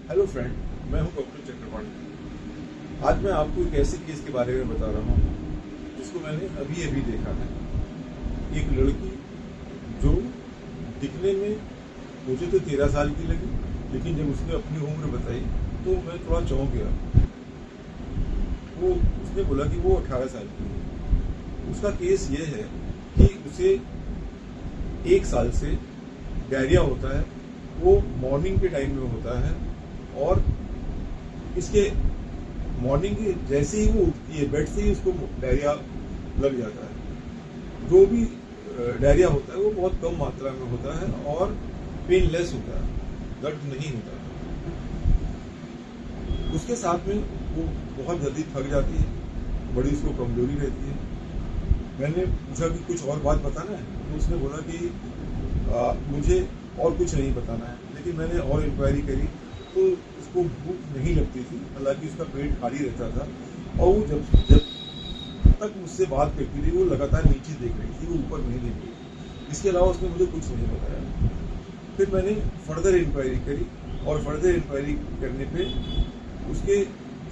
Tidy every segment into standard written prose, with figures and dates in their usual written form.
Hello friend, मैं हूं doctor Chakrapani. आज मैं आपको एक ऐसे केस के बारे में बता रहा हूं जिसको मैंने अभी अभी देखा है। एक लड़की जो दिखने में मुझे तो 13 साल की लगी, लेकिन जब उसने अपनी उम्र बताई तो मैं थोड़ा चौंक गया। उसने बोला कि वो 18 साल की है। उसका केस ये है कि उसे 1 साल से डायरिया होता है। वो मॉर्निंग के टाइम में होता है और इसके मॉर्निंग की जैसे ही वो उठती है बेड से ही उसको डायरिया लग जाता है। जो भी डायरिया होता है वो बहुत कम मात्रा में होता है और पेनलेस होता है, दर्द नहीं होता है। उसके साथ में वो बहुत जल्दी थक जाती है, बड़ी उसको कमजोरी रहती है। मैंने पूछा कि कुछ और बात बताना है, तो उसने बोला कि मुझे और कुछ नहीं बताना है। लेकिन मैंने और इंक्वायरी करी तो उसको भूख नहीं लगती थी, हालांकि उसका पेट खाली रहता था। और वो जब तक मुझसे बात करती थी वो लगातार नीचे देख रही थी, वो ऊपर नहीं देख रही थी। इसके अलावा उसने मुझे कुछ नहीं बताया। फिर मैंने फर्दर इंक्वायरी करी और फर्दर इंक्वायरी करने पे उसके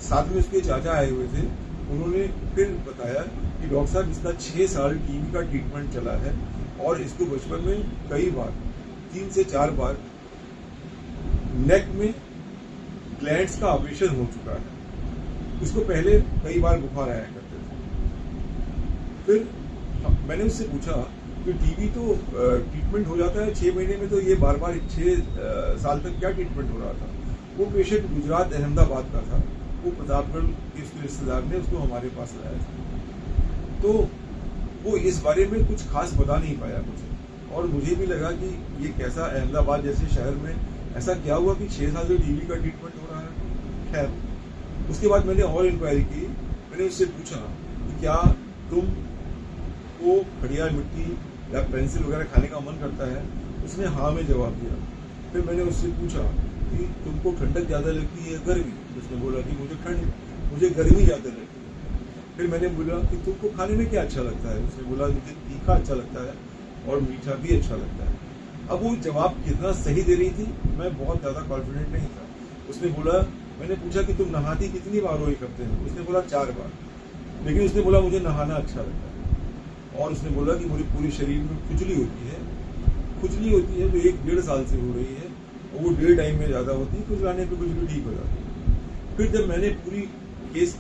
साथ में उसके चाचा आए हुए थे। उन्होंने फिर बताया कि डॉक्टर साहब, इसका 6 साल टीबी का ट्रीटमेंट चला है और इसको बचपन में कई बार 3 से 4 बार नेक में ग्लैंड्स का ऑपरेशन हो चुका है। उसको पहले कई बार बुखार आया करते थे। फिर मैंने उससे पूछा कि टीबी तो ट्रीटमेंट हो जाता है 6 महीने में, तो ये बार बार 6 साल तक क्या ट्रीटमेंट हो रहा था। वो पेशेंट गुजरात अहमदाबाद का था। वो प्रतापगढ़ के उसके रिश्तेदार ने उसको हमारे पास लाया था। तो वो इस बारे में कुछ खास बता नहीं पाया मुझे, और मुझे भी लगा कि ये कैसा, अहमदाबाद जैसे शहर में ऐसा क्या हुआ कि 6 साल से टीबी का ट्रीटमेंट हो रहा है। खैर, उसके बाद मैंने और इंक्वायरी की। मैंने उससे पूछा कि क्या तुम को खड़िया मिट्टी या पेंसिल वगैरह खाने का मन करता है। उसने हाँ में जवाब दिया। फिर मैंने उससे पूछा कि तुमको ठंडक ज़्यादा लगती है गर्मी। उसने बोला कि मुझे गर्मी ज़्यादा लगती है। फिर मैंने बोला कि तुमको खाने में क्या अच्छा लगता है। उसने बोला मुझे तीखा अच्छा लगता है और मीठा भी अच्छा लगता है। अब वो जवाब कितना सही दे रही थी मैं बहुत ज़्यादा कॉन्फिडेंट नहीं था। उसने बोला, मैंने पूछा कि तुम नहाती कितनी बार हो एक हफ्ते में। उसने बोला 4 बार। लेकिन उसने बोला मुझे नहाना अच्छा लगता है। और उसने बोला कि मुझे पूरे शरीर में खुजली होती है जो 1-1.5 साल से हो रही है, और वो डे टाइम में ज़्यादा होती है, खुजलाने पे खुजली ठीक हो जाती है। फिर जब मैंने पूरी केस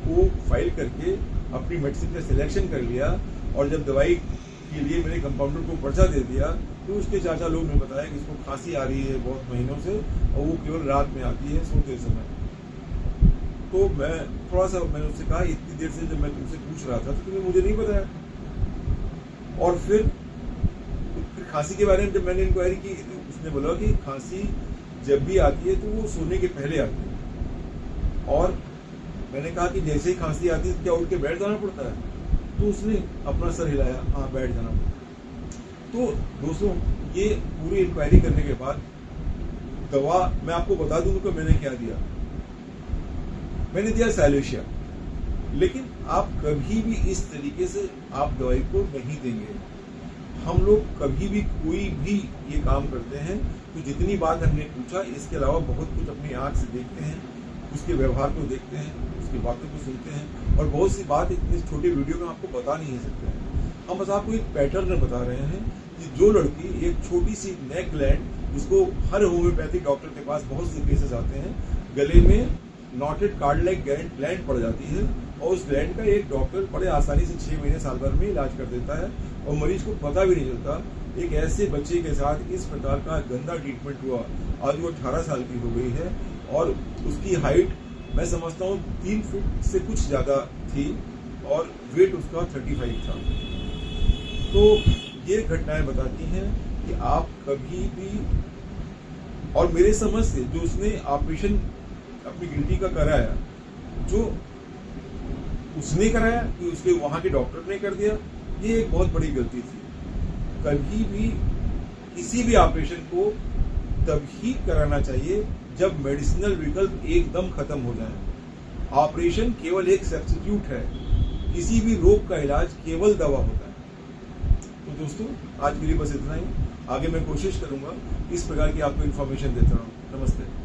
को फाइल करके अपनी मेडिसिन का सिलेक्शन कर लिया और जब दवाई के लिए मैंने कंपाउंडर को पर्चा दे दिया, तो उसके चाचा लोग ने बताया कि इसको खांसी आ रही है बहुत महीनों से और वो केवल रात में आती है सोते समय। तो मैंने उससे कहा, इतनी देर से जब मैं तुमसे पूछ रहा था तो तुमने मुझे नहीं बताया। और फिर खांसी के बारे में जब मैंने इंक्वायरी की तो उसने बोला कि खांसी जब भी आती है तो वो सोने के पहले आती है। और मैंने कहा कि जैसे ही खांसी आती है क्या उठ के बैठ जाना पड़ता है। तो उसने अपना सर हिलाया, हाँ बैठ जाना पड़ता है। तो दोस्तों, ये पूरी इंक्वायरी करने के बाद दवा मैं आपको बता दूं कि मैंने क्या दिया। मैंने दिया सैलेशिया। लेकिन आप कभी भी इस तरीके से आप दवाई को नहीं देंगे। हम लोग कभी भी कोई भी ये काम करते हैं तो जितनी बात हमने पूछा, इसके अलावा बहुत कुछ अपनी आंख से देखते हैं, उसके व्यवहार को देखते हैं, उसकी बातों को सुनते हैं, और बहुत सी बात इतने छोटे वीडियो में आपको बता नहीं सकते हैं। हम बस आपको एक पैटर्न बता रहे हैं कि जो लड़की एक छोटी सी नेक ग्लैंड, जिसको हर होम्योपैथिक डॉक्टर के पास बहुत से केसेस आते हैं, गले में नॉटेड कार्ड लाइक ग्लैंड पड़ जाती है, और उस ग्लैंड का एक डॉक्टर बड़े आसानी से 6 महीने साल भर में इलाज कर देता है और मरीज को पता भी नहीं चलता। एक ऐसे बच्चे के साथ इस प्रकार का गंदा ट्रीटमेंट हुआ। आज वो 18 साल की हो गई है और उसकी हाइट मैं समझता हूँ 3 फीट से कुछ ज़्यादा थी और वेट उसका 35 था। तो ये घटनाएं बताती हैं कि आप कभी भी, और मेरे समझ से जो उसने ऑपरेशन अपनी गिल्टी का कराया, जो उसने कराया कि उसके वहां के डॉक्टर ने कर दिया, ये एक बहुत बड़ी गलती थी। कभी भी किसी भी ऑपरेशन को तभी कराना चाहिए जब मेडिसिनल विकल्प एकदम खत्म हो जाए। ऑपरेशन केवल एक सब्स्टिट्यूट है, किसी भी रोग का इलाज केवल दवा होता है। तो दोस्तों, आज के लिए बस इतना ही। आगे मैं कोशिश करूंगा इस प्रकार की आपको इन्फॉर्मेशन देता रहूं। नमस्ते।